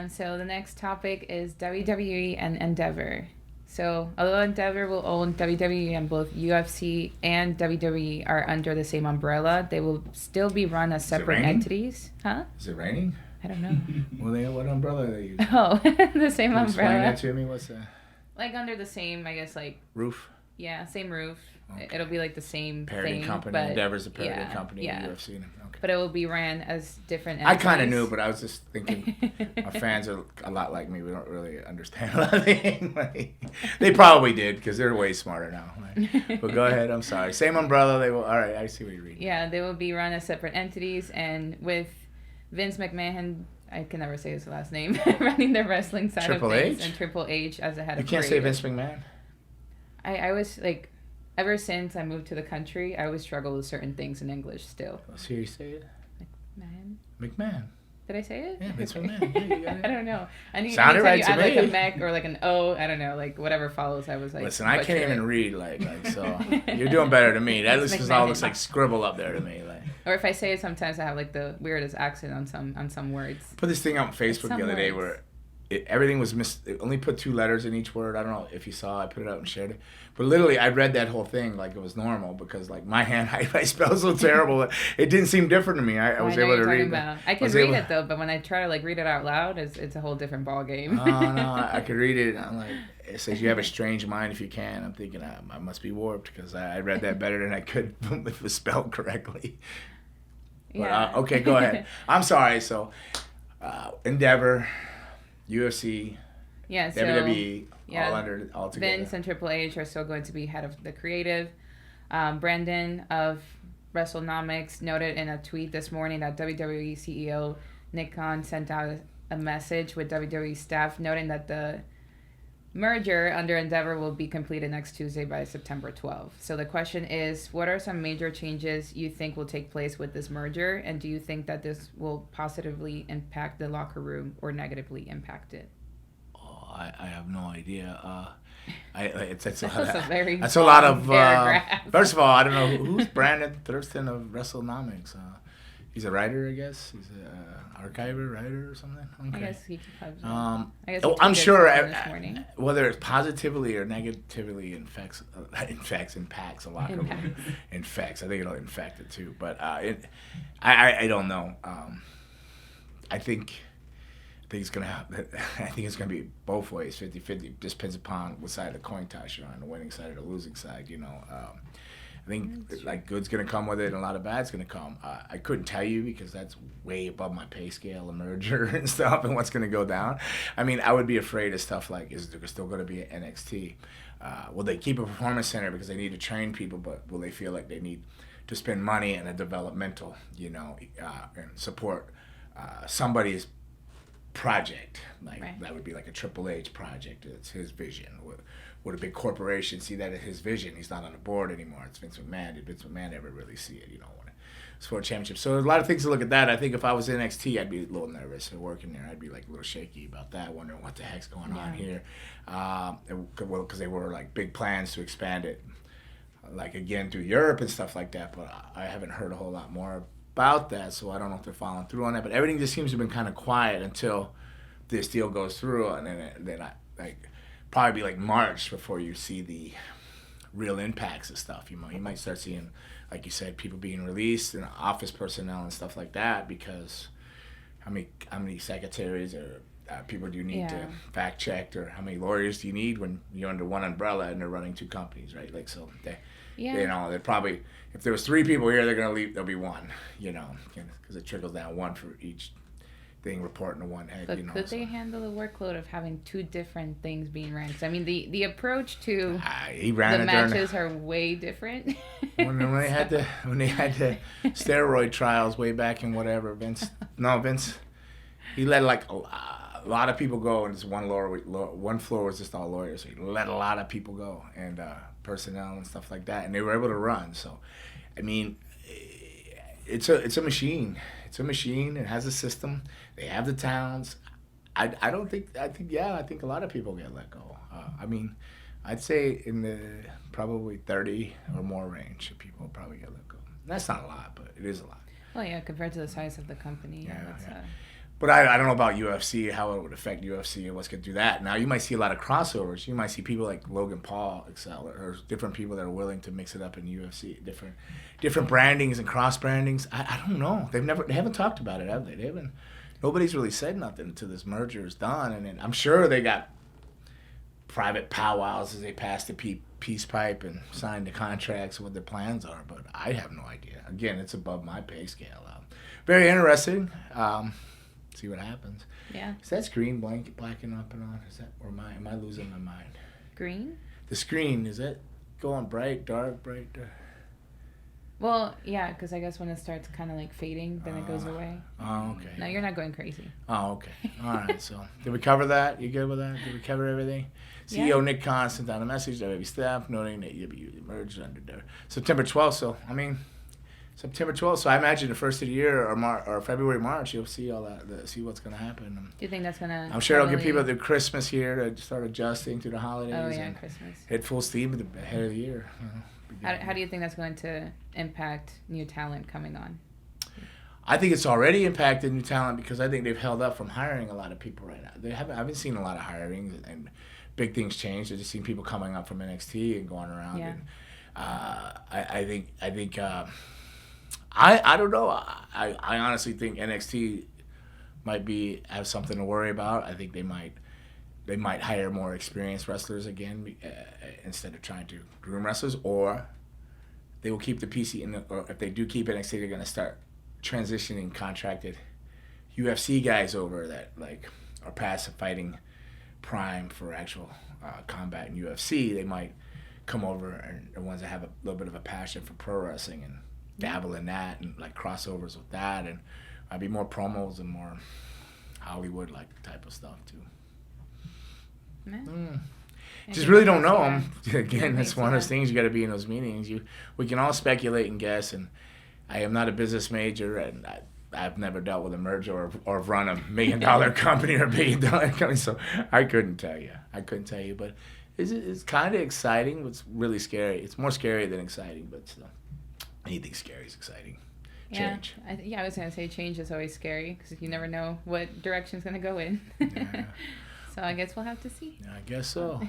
So the next topic is WWE and Endeavor. So although Endeavor will own WWE and both UFC and WWE are under the same umbrella, they will still be run as separate entities. Huh? Is it raining? I don't know. Well, what umbrella are they using? Oh, the same umbrella. Explain that to me. What's that? Like under the same, I guess, like roof. Yeah, same roof. Okay. It'll be like the same parody thing, company. but Endeavor's a parody company. Yeah. UFC. Okay. But it will be ran as different entities. entities. I kind of knew, but I was just thinking, our fans are a lot like me. We don't really understand a lot of things. They probably did because they're way smarter now. But go ahead. I'm sorry. Same umbrella. They will. All right. I see what you're reading. Yeah, they will be run as separate entities, and with Vince McMahon, I can never say his last name, running the wrestling side Triple of things, H? and Triple H as the head of You can't say creative. Vince McMahon? I was like, ever since I moved to the country, I always struggle with certain things in English still. Let's hear you say it. McMahon? McMahon. Did I say it? Yeah, Vince McMahon. Yeah, you got it. I don't know. Sounded right you to add me. like a mech or like an O, I don't know, like whatever follows, I was like. Listen, I can't even read like so. You're You're doing better than me. That It's just all McMahon. looks like scribble up there to me. Like. Or if I say it, sometimes I have like the weirdest accent on some words. Put this thing on Facebook Some the other day words. where everything was missed. It only put 2 letters in each word. I don't know if you saw. I put it out and shared it. But literally, I read that whole thing like it was normal because like my hand, I spell so terrible. It didn't seem different to me. I was know able what to you're read. talking about. I can read it though, but when I try to like read it out loud, it's a whole different ball game. Oh no, I could read it. I'm like, it says you have a strange mind if you can. I'm thinking I must be warped because I read that better than I could if it was spelled correctly. Yeah. But, okay, go ahead. I'm sorry. So, Endeavor, UFC, Yeah. So WWE, yeah, all together. Vince and Triple H are still going to be head of the creative. Brandon of WrestleNomics noted in a tweet this morning that WWE CEO Nicole sent out a message with WWE staff noting that the merger under Endeavor will be completed next Tuesday by September 12th. So the question is, what are some major changes you think will take place with this merger? And do you think that this will positively impact the locker room or negatively impact it? Oh, I have no idea. It's That's a a lot of. paragraph. First of all, I don't know who's Brandon Thurston of WrestleNomics. He's a writer, I guess. He's an archiver, writer, or something. Okay. I guess he could I'm sure this morning. whether it's positively or negatively impacts a locker room. Infects. I think it'll infect it too. But I don't know. I think it's gonna be both ways, 50-50. Just depends upon what side of the coin toss you're on, the winning side or the losing side. I think like good's gonna come with it, and a lot of bad's gonna come. I couldn't tell you because that's way above my pay scale, a merger and stuff, and what's gonna go down. I mean, I would be afraid of stuff like, is there still gonna be an NXT? Will they keep a performance center because they need to train people, but will they feel like they need to spend money in a developmental, and support somebody's project? Like Right. that would be like a Triple H project. It's his vision. Would a big corporation see that as his vision? He's not on the board anymore. It's Vince McMahon. Did Vince McMahon ever really see it? Sport championship. So there's a lot of things to look at that. I think if I was in NXT, I'd be a little nervous working there. I'd be like a little shaky about that, wondering what the heck's going on here. Because they were like big plans to expand it, like again through Europe and stuff like that. But I haven't heard a whole lot more about that, so I don't know if they're following through on that. But everything just seems to have been kind of quiet until this deal goes through, and then I like. Probably be like March before you see the real impacts of stuff. You might start seeing, like you said, people being released and office personnel and stuff like that, because how many secretaries or people do you need to fact check, or how many lawyers do you need when you're under one umbrella and they're running 2 companies, right? Like, so they're probably, if there was 3 people here, they're gonna leave. There'll be 1, because it trickles down 1 for each thing reporting to one head. But could they handle the workload of having 2 different things being ranked? I mean, the approach to he ran the matches are way different. when they had the steroid trials way back in whatever, Vince, he let like a lot of people go, and just one floor was just all lawyers. So he let a lot of people go, and personnel and stuff like that, and they were able to run. So, I mean, it's a machine. It's a machine. It has a system. They have the towns. I think a lot of people get let go. I mean, I'd say in the probably 30 or more range of people probably get let go. That's not a lot, but it is a lot. Well, yeah, compared to the size of the company. But I don't know about UFC, how it would affect UFC and what's going to do that. Now, you might see a lot of crossovers. You might see people like Logan Paul excel, or different people that are willing to mix it up in UFC, different brandings and cross brandings. I don't know. They haven't talked about it, have they? Nobody's really said nothing until this merger is done. And then I'm sure they got private powwows as they pass the peace pipe and sign the contracts and what their plans are. But I have no idea. Again, it's above my pay scale. Very interesting. See what happens. Yeah. Is that screen blacking up and on? Is that, or am I losing my mind? Green? The screen, is that going bright, dark, bright? Well, yeah, because I guess when it starts kind of like fading, then it goes away. Oh, okay. No, you're not going crazy. Oh, okay. All right. So, did we cover that? You good with that? Did we cover everything? CEO Nick Khan sent out a message to WWE staff noting that WWE merged under September 12th. So, I mean, September 12th. So I imagine the first of the year or February, March, you'll see all that, see what's going to happen. Do you think that's going to... I'm sure it'll give people the Christmas here to start adjusting to the holidays. Oh, yeah, and Christmas. Hit full steam at the head of the year. How do you think that's going to impact new talent coming on? I think it's already impacted new talent because I think they've held up from hiring a lot of people right now. I haven't seen a lot of hiring and big things change. I've just seen people coming up from NXT and going around. Yeah. And I think I don't know. I honestly think NXT might have something to worry about. I think they might hire more experienced wrestlers again instead of trying to groom wrestlers, or they will keep the PC. Or if they do keep NXT, they're going to start transitioning contracted UFC guys over that like are past fighting prime for actual combat in UFC. They might come over, and the ones that have a little bit of a passion for pro wrestling and dabble in that and like crossovers with that, and I'd be more promos and more Hollywood like type of stuff too. Just really don't know. Again, that's one of those things you got to be in those meetings. We can all speculate and guess, and I am not a business major, and I've never dealt with a merger or run a $1 million company or $1 billion company, so I couldn't tell you. But it's kind of exciting. It's really scary. It's more scary than exciting, but still. Anything scary is exciting. Change. I was going to say change is always scary because you never know what direction it's going to go in. Yeah. So I guess we'll have to see. I guess so.